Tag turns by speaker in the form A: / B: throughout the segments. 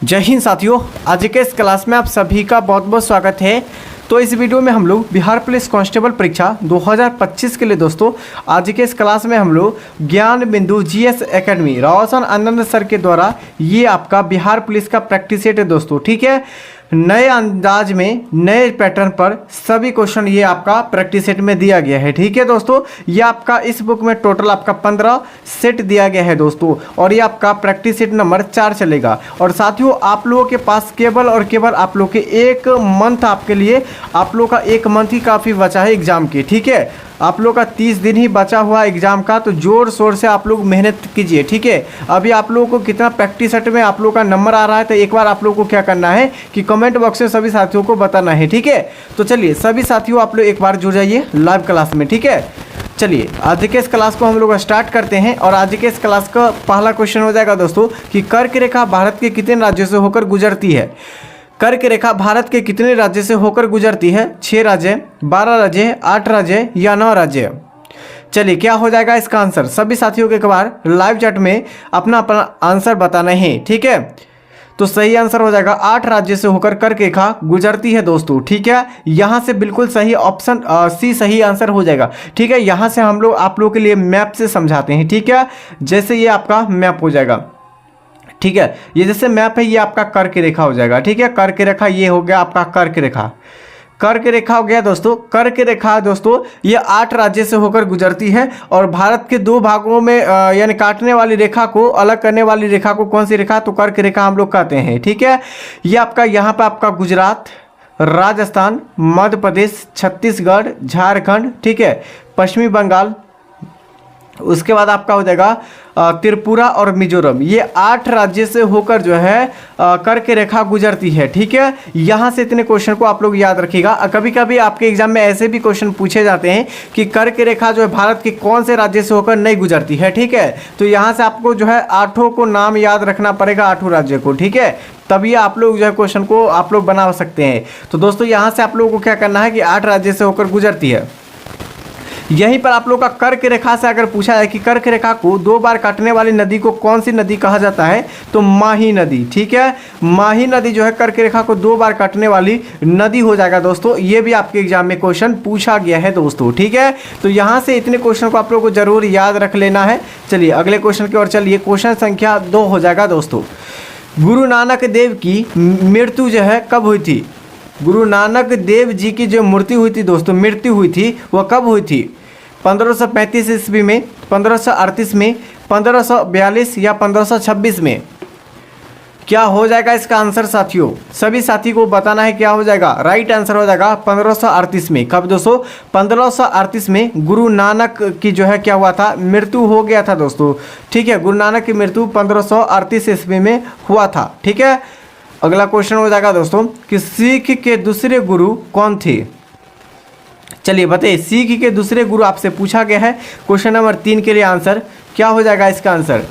A: जय हिंद साथियों, आज के इस क्लास में आप सभी का बहुत बहुत स्वागत है। तो इस वीडियो में हम लोग बिहार पुलिस कांस्टेबल परीक्षा 2025 के लिए दोस्तों आज के इस क्लास में हम लोग ज्ञान बिंदु जीएस एकेडमी रोशन आनंद सर के द्वारा ये आपका बिहार पुलिस का प्रैक्टिस सेट है दोस्तों। ठीक है, नए अंदाज में नए पैटर्न पर सभी क्वेश्चन ये आपका प्रैक्टिस सेट में दिया गया है। ठीक है दोस्तों, ये आपका इस बुक में टोटल आपका 15 सेट दिया गया है दोस्तों, और ये आपका प्रैक्टिस सेट नंबर 4 चलेगा। और साथियों, आप लोगों के पास केवल और केवल आप लोग के एक मंथ आपके लिए आप लोग का एक मंथ ही काफ़ी बचा है एग्जाम के। ठीक है, आप लोग का 30 दिन ही बचा हुआ एग्जाम का, तो जोर शोर से आप लोग मेहनत कीजिए। ठीक है, अभी आप लोगों को कितना प्रैक्टिस सेट में आप लोग का नंबर आ रहा है, तो एक बार आप लोगों को क्या करना है कि कमेंट बॉक्स में सभी साथियों को बताना है। ठीक है, तो चलिए सभी साथियों आप लोग एक बार जुड़ जाइए लाइव क्लास में। ठीक है, चलिए आज के इस क्लास को हम लोग स्टार्ट करते हैं। और आज के इस क्लास का पहला क्वेश्चन हो जाएगा दोस्तों कि कर्क रेखा भारत के कितने राज्यों से होकर गुजरती है। कर्क रेखा भारत के कितने राज्य से होकर गुजरती है? 6 राज्य, 12 राज्य, 8 राज्य या 9 राज्य? चलिए क्या हो जाएगा इसका आंसर? सभी साथियों को एक बार लाइव चैट में अपना अपना आंसर बताना है। ठीक है, तो सही आंसर हो जाएगा 8 राज्य से होकर कर्क रेखा गुजरती है दोस्तों। ठीक है, यहाँ से बिल्कुल सही ऑप्शन सी सही आंसर हो जाएगा। ठीक है, यहाँ से हम लोग आप लोग के लिए मैप से समझाते हैं। ठीक है, जैसे ये आपका मैप हो जाएगा। ठीक है, ये जैसे मैप है, ये आपका कर्क रेखा हो जाएगा। ठीक है, कर्क रेखा ये हो गया आपका कर्क रेखा। कर्क रेखा हो गया दोस्तों। कर्क रेखा दोस्तों ये 8 राज्य से होकर गुजरती है, और भारत के 2 भागों में यानी काटने वाली रेखा को, अलग करने वाली रेखा को कौन सी रेखा? तो कर्क रेखा हम लोग कहते हैं। ठीक है, ये आपका यहाँ पर आपका गुजरात, राजस्थान, मध्य प्रदेश, छत्तीसगढ़, झारखंड, ठीक है, पश्चिमी बंगाल, उसके बाद आपका हो जाएगा त्रिपुरा और मिजोरम। ये 8 राज्य से होकर जो है कर्क रेखा गुजरती है। ठीक है, यहाँ से इतने क्वेश्चन को आप लोग याद रखिएगा। कभी कभी आपके एग्जाम में ऐसे भी क्वेश्चन पूछे जाते हैं कि कर्क रेखा जो है भारत के कौन से राज्य से होकर नहीं गुजरती है। ठीक है, तो यहाँ से आपको जो है 8 को नाम याद रखना पड़ेगा, 8 राज्य को। ठीक है, तभी आप लोग जो है क्वेश्चन को आप लोग बना सकते हैं। तो दोस्तों यहाँ से आप लोगों को क्या करना है कि 8 राज्य से होकर गुजरती है। यहीं पर आप लोग का कर्क रेखा से अगर पूछा है कि कर्क रेखा को 2 बार काटने वाली नदी को कौन सी नदी कहा जाता है, तो माही नदी। ठीक है, माही नदी जो है कर्क रेखा को 2 बार काटने वाली नदी हो जाएगा दोस्तों। ये भी आपके एग्जाम में क्वेश्चन पूछा गया है दोस्तों। ठीक है, तो यहाँ से इतने क्वेश्चन को आप लोग को जरूर याद रख लेना है। चलिए अगले क्वेश्चन की ओर चलिए। क्वेश्चन संख्या 2 हो जाएगा दोस्तों। गुरु नानक देव की मृत्यु जो है कब हुई थी? गुरु नानक देव जी की जो मृत्यु हुई थी दोस्तों, मृत्यु हुई थी, वह कब हुई थी? 1535 ईस्वी में, 1538 में, 1542 या 1526 में? क्या हो जाएगा इसका आंसर साथियों? सभी साथी को बताना है क्या हो जाएगा। राइट आंसर हो जाएगा 1538 में। कब दोस्तों? 1538 में गुरु नानक की जो है क्या हुआ था? मृत्यु हो गया था दोस्तों। ठीक है, गुरु नानक की मृत्यु 1538 ईस्वी में हुआ था। ठीक है, अगला क्वेश्चन हो जाएगा दोस्तों कि सिख के दूसरे गुरु कौन थे? चलिए बताइए, सिख के दूसरे गुरु आपसे पूछा गया है। क्वेश्चन नंबर 3 के लिए आंसर क्या हो जाएगा इसका आंसर?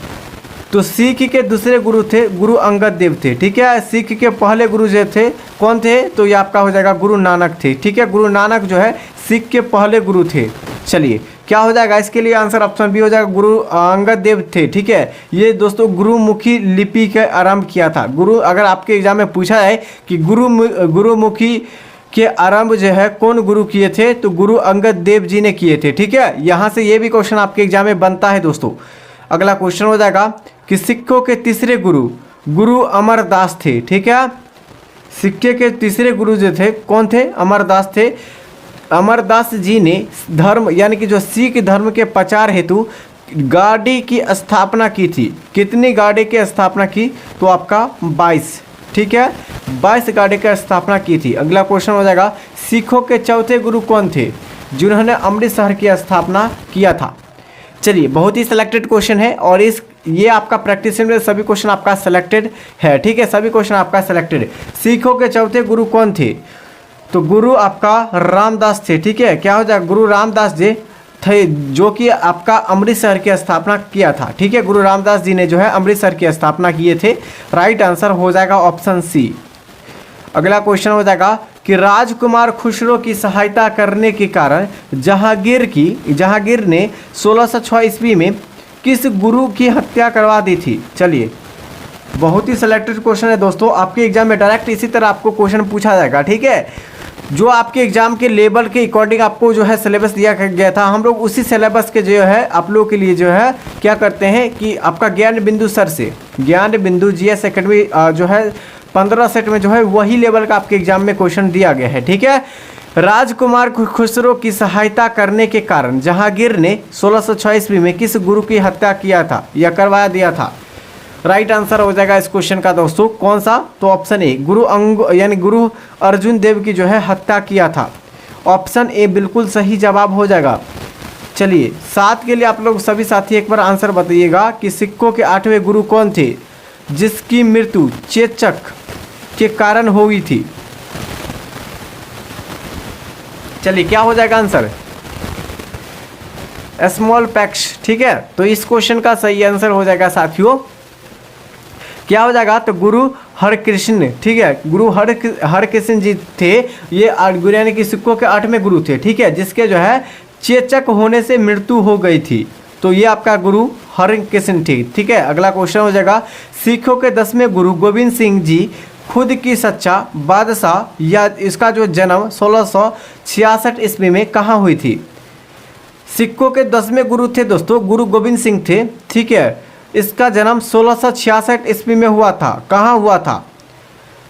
A: तो सिख के दूसरे गुरु थे गुरु अंगद देव थे। ठीक है, सिख के पहले गुरु जो थे कौन थे? तो ये आपका हो जाएगा गुरु नानक थे। ठीक है, गुरु नानक जो है सिख के पहले गुरु थे। चलिए क्या हो जाएगा इसके लिए आंसर? ऑप्शन बी हो जाएगा, गुरु अंगद देव थे। ठीक है, ये दोस्तों गुरुमुखी लिपि का आरंभ किया था। गुरु, अगर आपके एग्जाम में पूछा है कि गुरुमुखी के आरंभ जो है कौन गुरु किए थे, तो गुरु अंगद देव जी ने किए थे। ठीक है, यहाँ से ये भी क्वेश्चन आपके एग्जाम में बनता है दोस्तों। अगला क्वेश्चन हो जाएगा कि सिखों के तीसरे गुरु गुरु अमरदास थे। ठीक है, सिक्के के तीसरे गुरु जो थे कौन थे? अमरदास थे। अमरदास जी ने धर्म यानी कि जो सिख धर्म के प्रचार हेतु गाड़ी की स्थापना की थी। कितनी गाड़ी की स्थापना की? तो आपका 22। ठीक है, 22 गाड़ी की स्थापना की थी। अगला क्वेश्चन हो जाएगा सिखों के चौथे गुरु कौन थे जिन्होंने अमृतसर की स्थापना किया था? चलिए बहुत ही सिलेक्टेड क्वेश्चन है, और ये आपका प्रैक्टिस में सभी क्वेश्चन आपका सिलेक्टेड है। ठीक है, सभी क्वेश्चन आपका सिलेक्टेड है। सिखों के चौथे गुरु कौन थे? तो गुरु आपका रामदास थे। ठीक है, क्या हो जाएगा? गुरु रामदास जी थे, जो कि आपका अमृतसर की स्थापना किया था। ठीक है, गुरु रामदास जी ने जो है अमृतसर की स्थापना किए थे। राइट आंसर हो जाएगा ऑप्शन सी। अगला क्वेश्चन हो जाएगा कि राजकुमार खुसरो की सहायता करने के कारण जहांगीर ने 1606 ईस्वी में किस गुरु की हत्या करवा दी थी? चलिए बहुत ही सिलेक्टेड क्वेश्चन है दोस्तों, आपके एग्जाम में डायरेक्ट इसी तरह आपको क्वेश्चन पूछा जाएगा। ठीक है, जो आपके एग्जाम के लेवल के अकॉर्डिंग आपको जो है सिलेबस दिया गया था, हम लोग उसी सिलेबस के जो है आप लोगों के लिए जो है क्या करते हैं कि आपका ज्ञान बिंदु सर से, ज्ञान बिंदु GS एकेडमी जो है 15 सेट में जो है वही लेवल का आपके एग्जाम में क्वेश्चन दिया गया है। ठीक है, राजकुमार खुसरो की सहायता करने के कारण जहांगीर ने 1606 ईस्वी में किस गुरु की हत्या किया था या करवा दिया था? राइट आंसर हो जाएगा इस क्वेश्चन का दोस्तों कौन सा? तो ऑप्शन ए, गुरु अर्जुन देव की जो है हत्या किया था। ऑप्शन ए बिल्कुल सही जवाब हो जाएगा। चलिए 7 के लिए आप लोग सभी साथी एक बार आंसर बताइएगा कि सिक्कों के 8वें गुरु कौन थे जिसकी मृत्यु चेचक के कारण हुई थी? चलिए क्या हो जाएगा आंसर? Small PACS. ठीक है, तो इस क्वेश्चन का सही आंसर हो जाएगा साथियों, क्या हो जाएगा? तो गुरु हरकृष्ण। ठीक है, गुरु हरकृष्ण जी थे, ये गुरु यानी कि सिक्कों के 8वें गुरु थे। ठीक है, जिसके जो है चेचक होने से मृत्यु हो गई थी, तो ये आपका गुरु हरकृष्ण थे। ठीक है, अगला क्वेश्चन हो जाएगा, सिखों के 10वें गुरु गोविंद सिंह जी खुद की सच्चा बादशाह या इसका जो जन्म 1666 ईस्वी में कहाँ हुई थी? सिखों के 10वें गुरु थे दोस्तों, गुरु गोविंद सिंह थे। ठीक है, इसका जन्म 1666 ईस्वी में हुआ था। कहाँ हुआ था?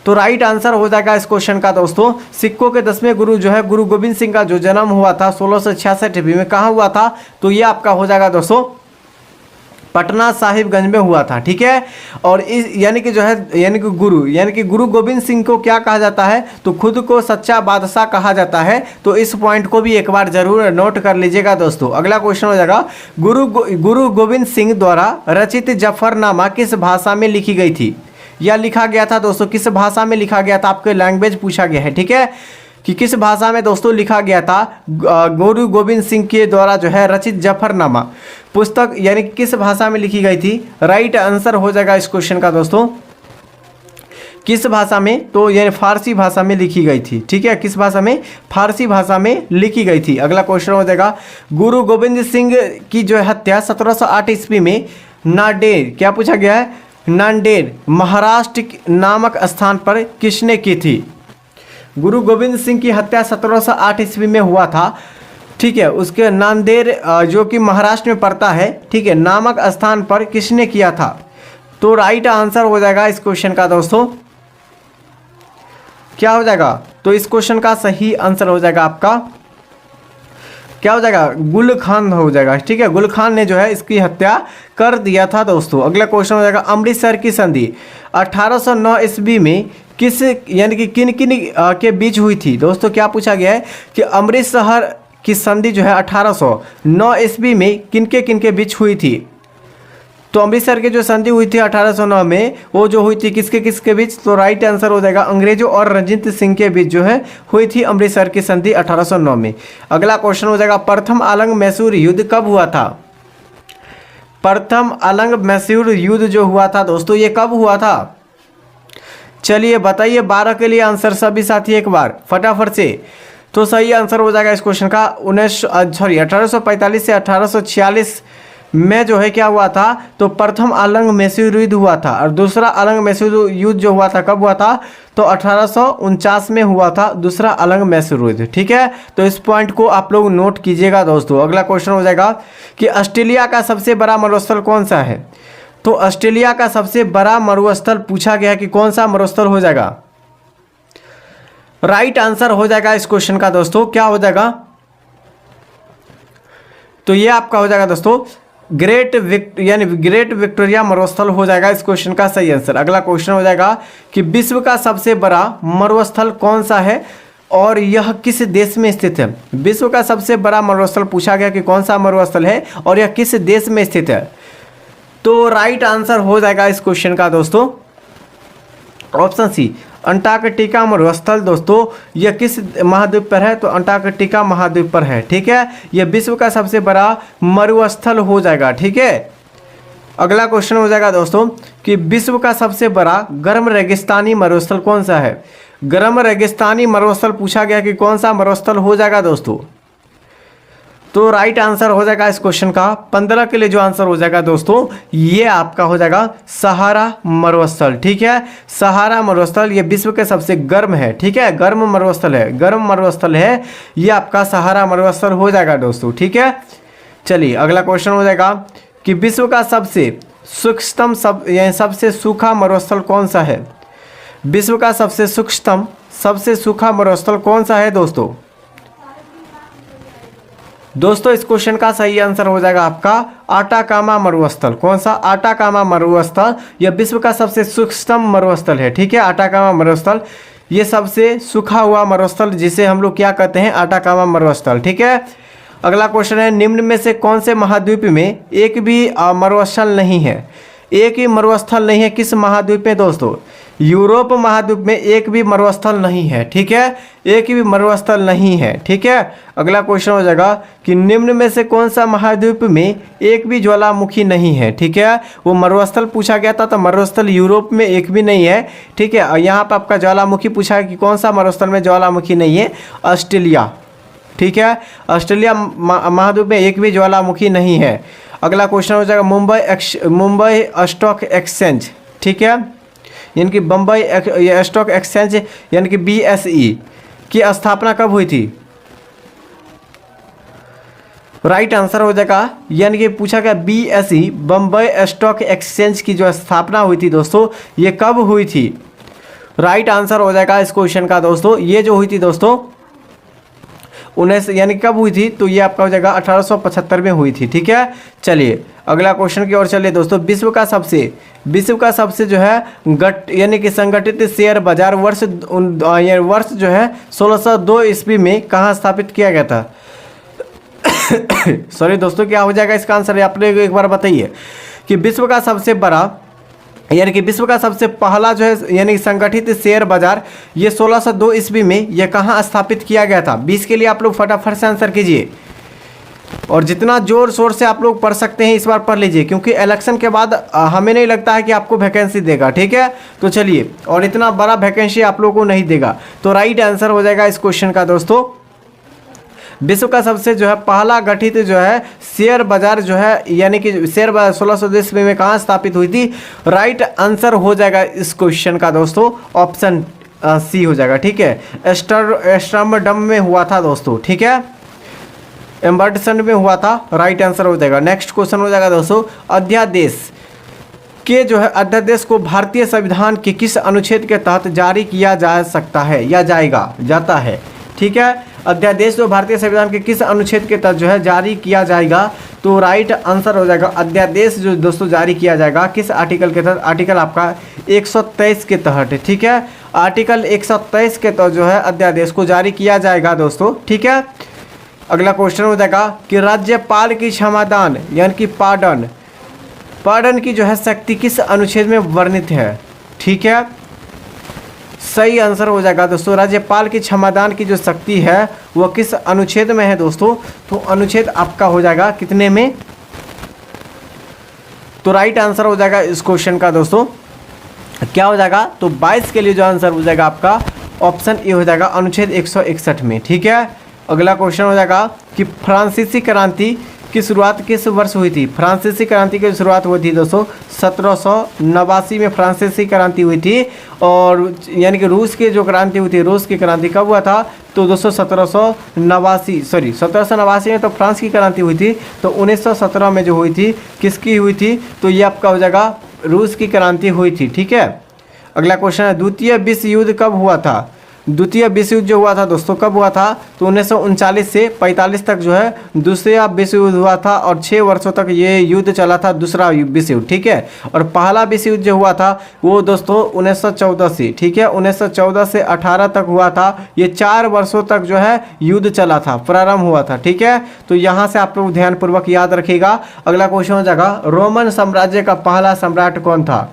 A: तो राइट आंसर हो जाएगा इस क्वेश्चन का दोस्तों, सिखों के 10वें गुरु जो है गुरु गोविंद सिंह का जो जन्म हुआ था 1666 ईस्वी में, कहाँ हुआ था? तो ये आपका हो जाएगा दोस्तों पटना साहिबगंज में हुआ था। ठीक है, और इस यानी कि जो है यानी कि गुरु गोविंद सिंह को क्या कहा जाता है? तो खुद को सच्चा बादशाह कहा जाता है। तो इस पॉइंट को भी एक बार जरूर नोट कर लीजिएगा दोस्तों। अगला क्वेश्चन हो जाएगा, गुरु गोविंद सिंह द्वारा रचित जफरनामा किस भाषा में लिखी गई थी या लिखा गया था? दोस्तों किस भाषा में लिखा गया था? आपके लैंग्वेज पूछा गया है। ठीक है, कि किस भाषा में दोस्तों लिखा गया था गुरु गोविंद सिंह के द्वारा जो है रचित जफरनामा पुस्तक, यानी किस भाषा में लिखी गई थी? राइट आंसर हो जाएगा इस क्वेश्चन का दोस्तों, किस भाषा में? तो यानी फारसी भाषा में लिखी गई थी। ठीक है, किस भाषा में? फारसी भाषा में लिखी गई थी। अगला क्वेश्चन हो जाएगा, गुरु गोविंद सिंह की जो हत्या 1708 ईस्वी में नांदेड़, क्या पूछा गया है? नांदेड़ महाराष्ट्र नामक स्थान पर किसने की थी? गुरु गोविंद सिंह की हत्या 1708 ईस्वी में हुआ था। ठीक है, उसके नांदेड़ जो कि महाराष्ट्र में पड़ता है, ठीक है, नामक स्थान पर किसने किया था? तो राइट आंसर हो जाएगा इस क्वेश्चन का दोस्तों, क्या हो जाएगा? तो इस क्वेश्चन का सही आंसर हो जाएगा आपका क्या हो जाएगा? गुल खान हो जाएगा। ठीक है, गुल खान ने जो है इसकी हत्या कर दिया था दोस्तों। अगला क्वेश्चन हो जाएगा, अमृतसर की संधि 1809 ईस्वी में किस यानी कि किन के बीच हुई थी? दोस्तों क्या पूछा गया है कि अमृतसर की संधि जो है 1809 ईस्वी में किन के बीच हुई थी? तो अमृतसर की जो संधि हुई थी 1809 में, वो जो हुई थी किसके बीच? तो राइट आंसर हो जाएगा अंग्रेजों और रणजीत सिंह के बीच जो है हुई थी अमृतसर की संधि 1809 में। अगला क्वेश्चन हो जाएगा, प्रथम आलंग मैसूर युद्ध कब हुआ था? प्रथम आलंग मैसूर युद्ध जो हुआ था दोस्तों, ये कब हुआ था? चलिए बताइए 12 के लिए आंसर सभी साथी एक बार फटाफट से। तो सही आंसर हो जाएगा इस क्वेश्चन का 1845 से 1846 में जो है क्या हुआ था? तो प्रथम आलंग मैसूर युद्ध हुआ था, और दूसरा आलंग मैसूर युद्ध जो हुआ था कब हुआ था? तो 1849 में हुआ था दूसरा आलंग मैसूर युद्ध। ठीक है, तो इस पॉइंट को आप लोग नोट कीजिएगा दोस्तों। अगला क्वेश्चन हो जाएगा कि ऑस्ट्रेलिया का सबसे बड़ा मरुस्थल कौन सा है? तो ऑस्ट्रेलिया का सबसे बड़ा मरुस्थल पूछा गया है कि कौन सा मरुस्थल हो जाएगा? राइट आंसर हो जाएगा इस क्वेश्चन का दोस्तों, क्या हो जाएगा? तो ये आपका हो जाएगा दोस्तों ग्रेट विक्टोरिया मरुस्थल हो जाएगा इस क्वेश्चन का सही आंसर। अगला क्वेश्चन हो जाएगा कि विश्व का सबसे बड़ा मरुस्थल कौन सा है और यह किस देश में स्थित है? विश्व का सबसे बड़ा मरुस्थल पूछा गया कि कौन सा मरुस्थल है और यह किस देश में स्थित है? तो राइट आंसर हो जाएगा इस क्वेश्चन का दोस्तों ऑप्शन सी, अंटार्कटिका मरुस्थल। दोस्तों यह किस महाद्वीप पर है? तो अंटार्कटिका महाद्वीप पर है। ठीक है, यह विश्व का सबसे बड़ा मरुस्थल हो जाएगा। ठीक है, अगला क्वेश्चन हो जाएगा दोस्तों कि विश्व का सबसे बड़ा गर्म रेगिस्तानी मरुस्थल कौन सा है? गर्म रेगिस्तानी मरुस्थल पूछा गया कि कौन सा मरुस्थल हो जाएगा दोस्तों? तो राइट आंसर हो जाएगा इस क्वेश्चन का 15 के लिए जो आंसर हो जाएगा दोस्तों, ये आपका हो जाएगा सहारा मरुस्थल। ठीक है, सहारा मरुस्थल ये विश्व के सबसे गर्म है। ठीक है, गर्म मरुस्थल है, गर्म मरुस्थल है, ये आपका सहारा मरुस्थल हो जाएगा दोस्तों। ठीक है, चलिए अगला क्वेश्चन हो जाएगा कि विश्व का सबसे सूक्ष्मतम सबसे सूखा मरुस्थल कौन सा है? विश्व का सबसे सूक्ष्मतम सबसे सूखा मरुस्थल कौन सा है दोस्तों? दोस्तों इस क्वेश्चन का सही आंसर हो जाएगा आपका आटाकामा मरुस्थल। कौन सा? आटाकामा मरुस्थल। यह विश्व का सबसे सूक्ष्मतम मरुस्थल है। ठीक है, आटाकामा मरुस्थल ये सबसे सूखा हुआ मरुस्थल जिसे हम लोग क्या कहते हैं? आटाकामा मरुस्थल। ठीक है, अगला क्वेश्चन है निम्न में से कौन से महाद्वीप में एक भी मरुस्थल नहीं है? एक ही मरुस्थल नहीं है किस महाद्वीप में दोस्तों? यूरोप महाद्वीप में एक भी मरुस्थल नहीं है। ठीक है, एक भी मरुस्थल नहीं है। ठीक है, अगला क्वेश्चन हो जाएगा कि निम्न में से कौन सा महाद्वीप में एक भी ज्वालामुखी नहीं है? ठीक है, वो मरुस्थल पूछा गया था तो मरुस्थल यूरोप में एक भी नहीं है। ठीक है, और यहाँ पर आपका ज्वालामुखी पूछा है कि कौन सा मरुस्थल में ज्वालामुखी नहीं है? ऑस्ट्रेलिया। ठीक है, ऑस्ट्रेलिया महाद्वीप में एक भी ज्वालामुखी नहीं है। अगला क्वेश्चन हो जाएगा मुंबई स्टॉक एक्सचेंज। ठीक है, यानी कि बम्बई स्टॉक एक्सचेंज यानी कि BSE की स्थापना कब हुई थी? राइट आंसर हो जाएगा, यानी कि पूछा गया BSE बम्बई स्टॉक एक्सचेंज की जो स्थापना हुई थी दोस्तों, ये कब हुई थी? राइट आंसर हो जाएगा इस क्वेश्चन का दोस्तों, ये जो हुई थी दोस्तों 19 यानी कब हुई थी? तो ये आपका हो जाएगा 1875 में हुई थी। ठीक है, चलिए अगला क्वेश्चन की ओर चलिए दोस्तों। विश्व का सबसे जो है यानी कि संगठित शेयर बाजार वर्ष जो है 1602 ईस्वी में कहाँ स्थापित किया गया था? सॉरी दोस्तों, क्या हो जाएगा इसका आंसर? आप लोग एक बार बताइए कि विश्व का सबसे बड़ा यानी कि विश्व का सबसे पहला जो है यानी संगठित शेयर बाजार ये 1602 ईस्वी में ये कहाँ स्थापित किया गया था? 20 के लिए आप लोग फटाफट से आंसर कीजिए और जितना जोर शोर से आप लोग पढ़ सकते हैं इस बार पढ़ लीजिए, क्योंकि इलेक्शन के बाद हमें नहीं लगता है कि आपको वैकेंसी देगा। ठीक है, तो चलिए, और इतना बड़ा वैकेंसी आप लोगों को नहीं देगा। तो राइट आंसर हो जाएगा इस क्वेश्चन का दोस्तों, विश्व का सबसे जो है पहला गठित जो है शेयर बाजार जो है यानी कि शेयर बाजार 1602 ईस्वी में कहाँ स्थापित हुई थी? राइट आंसर हो जाएगा इस क्वेश्चन का दोस्तों ऑप्शन C हो जाएगा। ठीक है, एम्स्टर्डम में हुआ था दोस्तों। ठीक है, एम्बर्टसन में हुआ था। राइट आंसर हो जाएगा। नेक्स्ट क्वेश्चन हो जाएगा दोस्तों, अध्यादेश को भारतीय संविधान के किस अनुच्छेद के तहत जारी किया जा सकता है या जाता है? ठीक है, अध्यादेश जो भारतीय संविधान के किस अनुच्छेद के तहत जो है जारी किया जाएगा? तो राइट आंसर हो जाएगा अध्यादेश जो दोस्तों जारी किया जाएगा किस आर्टिकल के तहत? आर्टिकल आपका 123 के तहत। ठीक है, आर्टिकल 123 के तहत जो है अध्यादेश को जारी किया जाएगा दोस्तों। ठीक है, अगला क्वेश्चन हो जाएगा कि राज्यपाल की क्षमादान यानी कि पार्डन की जो है शक्ति किस अनुच्छेद में वर्णित है? ठीक है, सही आंसर हो जाएगा दोस्तों, राज्यपाल की क्षमादान की जो शक्ति है वह किस अनुच्छेद में है दोस्तों? तो अनुच्छेद आपका हो जाएगा कितने में? तो राइट आंसर हो जाएगा इस क्वेश्चन का दोस्तों क्या हो जाएगा? तो 22 के लिए जो आंसर हो जाएगा आपका ऑप्शन ए हो जाएगा अनुच्छेद 161 में। ठीक है, अगला क्वेश्चन हो जाएगा कि फ्रांसीसी क्रांति की शुरुआत किस वर्ष हुई थी? फ्रांसीसी क्रांति की शुरुआत हुई थी दोस्तों 1789 में फ्रांसीसी क्रांति हुई थी। और यानी कि रूस की जो क्रांति हुई थी, रूस की क्रांति कब हुआ था? तो दोस्तों 1789 में तो फ्रांस की क्रांति हुई थी। तो 1917 में जो हुई थी किसकी हुई थी? तो ये आपका हो जाएगा रूस की क्रांति हुई थी। ठीक है, अगला क्वेश्चन है द्वितीय विश्व युद्ध कब हुआ था? द्वितीय विश्व युद्ध जो हुआ था दोस्तों कब हुआ था? तो 1939 से 45 तक जो है दूसरा विश्व युद्ध हुआ था और 6 वर्षों तक ये युद्ध चला था, दूसरा विश्व युद्ध। ठीक है, और पहला विश्व युद्ध जो हुआ था वो दोस्तों 1914 से, ठीक है, 1914 से 18 तक हुआ था। ये 4 वर्षों तक जो है युद्ध चला था, प्रारंभ हुआ था। ठीक है, तो यहाँ से आप लोग ध्यानपूर्वक याद रखिएगा। अगला क्वेश्चन हो जाएगा रोमन साम्राज्य का पहला सम्राट कौन था?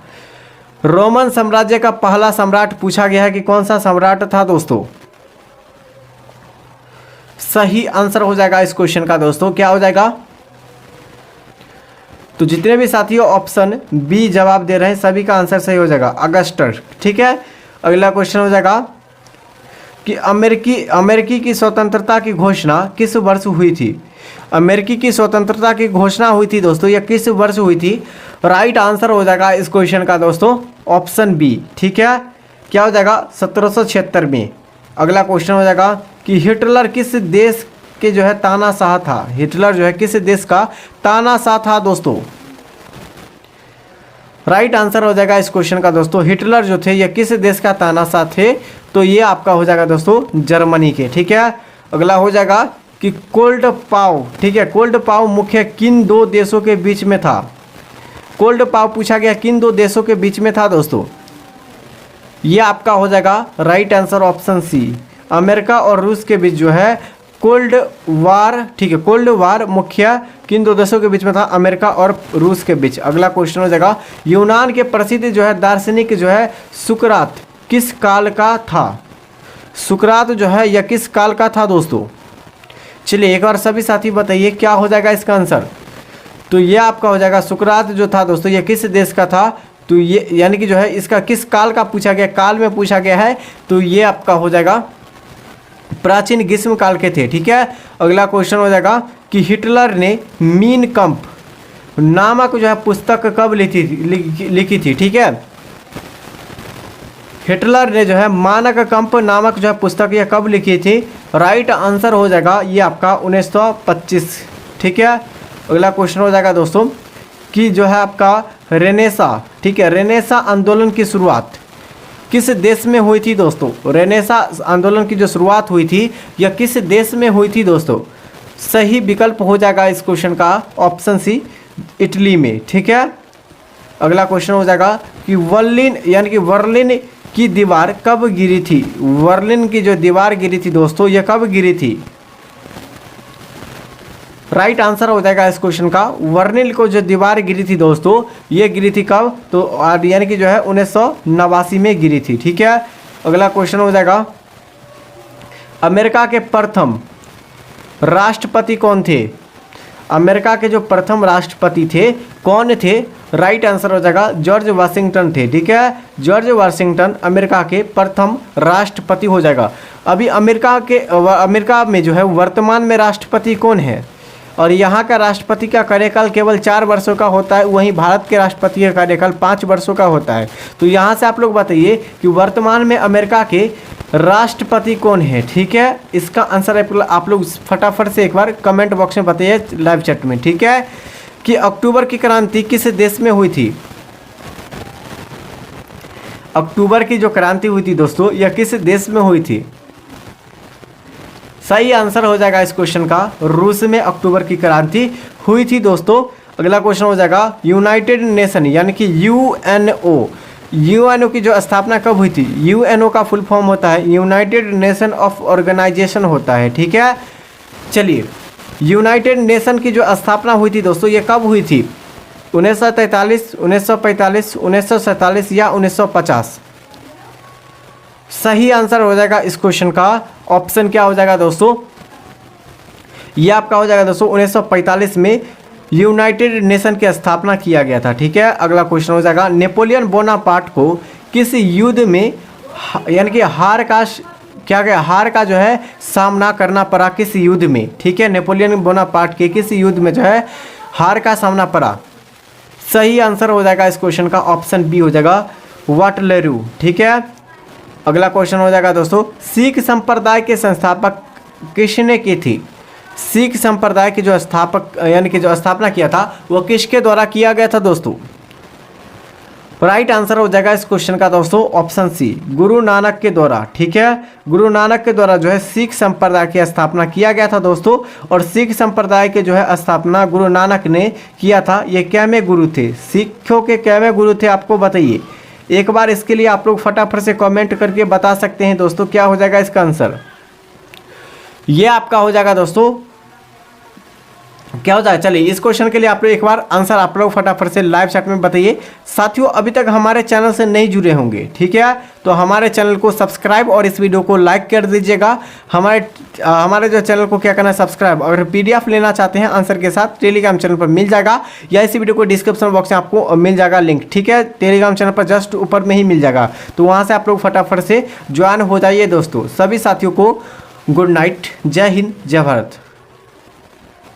A: रोमन साम्राज्य का पहला सम्राट पूछा गया है कि कौन सा सम्राट था दोस्तों? सही आंसर हो जाएगा इस क्वेश्चन का दोस्तों क्या हो जाएगा? तो जितने भी साथियों ऑप्शन बी जवाब दे रहे हैं सभी का आंसर सही हो जाएगा, अगस्टस। ठीक है, अगला क्वेश्चन हो जाएगा कि अमेरिकी की स्वतंत्रता की घोषणा किस वर्ष हुई थी? अमेरिकी की स्वतंत्रता की घोषणा हुई थी दोस्तों, यह किस वर्ष हुई थी? राइट आंसर हो जाएगा इस क्वेश्चन का दोस्तों ऑप्शन बी। ठीक है, क्या हो जाएगा? 1776 में। अगला क्वेश्चन हो जाएगा कि हिटलर किस देश के जो है तानाशाह था? हिटलर जो है किस देश का तानाशाह था दोस्तों? राइट आंसर हो जाएगा इस क्वेश्चन का दोस्तों हिटलर जो थे ये किस देश का तानाशाह थे? तो ये आपका हो जाएगा दोस्तों जर्मनी के। ठीक है, अगला हो जाएगा कि कोल्ड पाव, ठीक है, कोल्ड पाव मुख्य किन दो देशों के बीच में था? कोल्ड पाव पूछा गया किन दो देशों के बीच में था दोस्तों? ये आपका हो जाएगा right answer option C, America और रूस के बीच जो है कोल्ड वार। ठीक है, कोल्ड वार मुख्य किन दो देशों के बीच में था? अमेरिका और रूस के बीच। अगला क्वेश्चन हो जाएगा यूनान के प्रसिद्ध जो है दार्शनिक जो है सुकरात किस काल का था? सुकरात जो है यह किस काल का था दोस्तों? चलिए एक बार सभी साथी बताइए क्या हो जाएगा इसका आंसर? तो ये आपका हो जाएगा सुकरात जो था दोस्तों ये किस देश का था? तो ये यानी कि जो है इसका किस काल का पूछा गया, काल में पूछा गया है, तो ये आपका हो जाएगा प्राचीन ग्रीष्म काल के थे। ठीक है, अगला क्वेश्चन हो जाएगा कि हिटलर ने मीन कम्प नामक जो है पुस्तक कब लिखी थी? ठीक है, हिटलर ने जो है मानक कंप नामक जो है पुस्तक ये कब लिखी थी? राइट आंसर हो जाएगा ये आपका 1925। ठीक है, अगला क्वेश्चन हो जाएगा दोस्तों कि जो है आपका रेनेसा, ठीक है, रेनेसा आंदोलन की शुरुआत किस देश में हुई थी दोस्तों? रेनेसा आंदोलन की जो शुरुआत हुई थी यह किस देश में हुई थी दोस्तों? सही विकल्प हो जाएगा इस क्वेश्चन का ऑप्शन सी, इटली में। ठीक है, अगला क्वेश्चन हो जाएगा कि वर्लिन यानी कि वर्लिन की दीवार कब गिरी थी? वर्लिन की जो दीवार गिरी थी दोस्तों यह कब गिरी थी? राइट आंसर हो जाएगा इस क्वेश्चन का वर्निल को जो दीवार गिरी थी दोस्तों ये गिरी थी कब? तो यानी कि जो है 1989 में गिरी थी। ठीक है, अगला क्वेश्चन हो जाएगा अमेरिका के प्रथम राष्ट्रपति कौन थे? अमेरिका के जो प्रथम राष्ट्रपति थे कौन थे? राइट आंसर हो जाएगा जॉर्ज वाशिंगटन थे। ठीक है, जॉर्ज वाशिंगटन अमेरिका के प्रथम राष्ट्रपति हो जाएगा। अभी अमेरिका में जो है वर्तमान में राष्ट्रपति कौन है? और यहाँ का राष्ट्रपति का कार्यकाल केवल 4 वर्षों का होता है, वहीं भारत के राष्ट्रपति का कार्यकाल 5 वर्षों का होता है। तो यहाँ से आप लोग बताइए कि वर्तमान में अमेरिका के राष्ट्रपति कौन है? ठीक है, इसका आंसर आप लोग फटाफट से एक बार कमेंट बॉक्स में बताइए लाइव चैट में। ठीक है, कि अक्टूबर की क्रांति किस देश में हुई थी? अक्टूबर की जो क्रांति हुई थी दोस्तों यह किस देश में हुई थी? सही आंसर हो जाएगा इस क्वेश्चन का रूस में अक्टूबर की क्रांति हुई थी दोस्तों। अगला क्वेश्चन हो जाएगा यूनाइटेड नेशन यानी कि यूएनओ की जो स्थापना कब हुई थी? यूएनओ का फुल फॉर्म होता है यूनाइटेड नेशन ऑफ ऑर्गेनाइजेशन होता है। ठीक है, चलिए यूनाइटेड नेशन की जो स्थापना हुई थी दोस्तों ये कब हुई थी? 1943, 1945, 1947 या 1950? सही आंसर हो जाएगा इस क्वेश्चन का ऑप्शन क्या हो जाएगा दोस्तों? ये आपका हो जाएगा दोस्तों 1945 में यूनाइटेड नेशन की स्थापना किया गया था। ठीक है, अगला क्वेश्चन हो जाएगा नेपोलियन बोनापार्ट को किस युद्ध में यानी कि हार का जो है सामना करना पड़ा किस युद्ध में? ठीक है, नेपोलियन बोनापार्ट के किस युद्ध में जो है हार का सामना पड़ा? सही आंसर हो जाएगा इस क्वेश्चन का ऑप्शन बी हो जाएगा वाटरलू। ठीक है, अगला क्वेश्चन हो जाएगा दोस्तों सिख संप्रदाय के संस्थापक किसने की थी? सिख संप्रदाय के जो स्थापक यानी कि जो स्थापना किया था वो किसके द्वारा किया गया था दोस्तों? राइट आंसर हो जाएगा इस क्वेश्चन का दोस्तों ऑप्शन सी, गुरु नानक के द्वारा। ठीक है, गुरु नानक के द्वारा जो है सिख संप्रदाय की स्थापना किया गया था दोस्तों। और सिख संप्रदाय के जो है स्थापना गुरु नानक ने किया था। ये कैमे गुरु थे? सिखों के कैमे गुरु थे आपको बताइए एक बार? इसके लिए आप लोग फटाफट से कमेंट करके बता सकते हैं दोस्तों क्या हो जाएगा इसका आंसर? ये आपका हो जाएगा दोस्तों क्या हो जाए? चलिए इस क्वेश्चन के लिए आप लोग एक बार आंसर आप लोग फटाफट से लाइव चैट में बताइए। साथियों अभी तक हमारे चैनल से नहीं जुड़े होंगे, ठीक है, तो हमारे चैनल को सब्सक्राइब और इस वीडियो को लाइक कर दीजिएगा। हमारे जो चैनल को क्या करना है सब्सक्राइब। अगर पीडीएफ लेना चाहते हैं आंसर के साथ टेलीग्राम चैनल पर मिल जाएगा या इसी वीडियो को डिस्क्रिप्शन बॉक्स में आपको मिल जाएगा लिंक। ठीक है, टेलीग्राम चैनल पर जस्ट ऊपर में ही मिल जाएगा, तो वहाँ से आप लोग फटाफट से ज्वाइन हो जाइए दोस्तों। सभी साथियों को गुड नाइट, जय हिंद, जय भारत।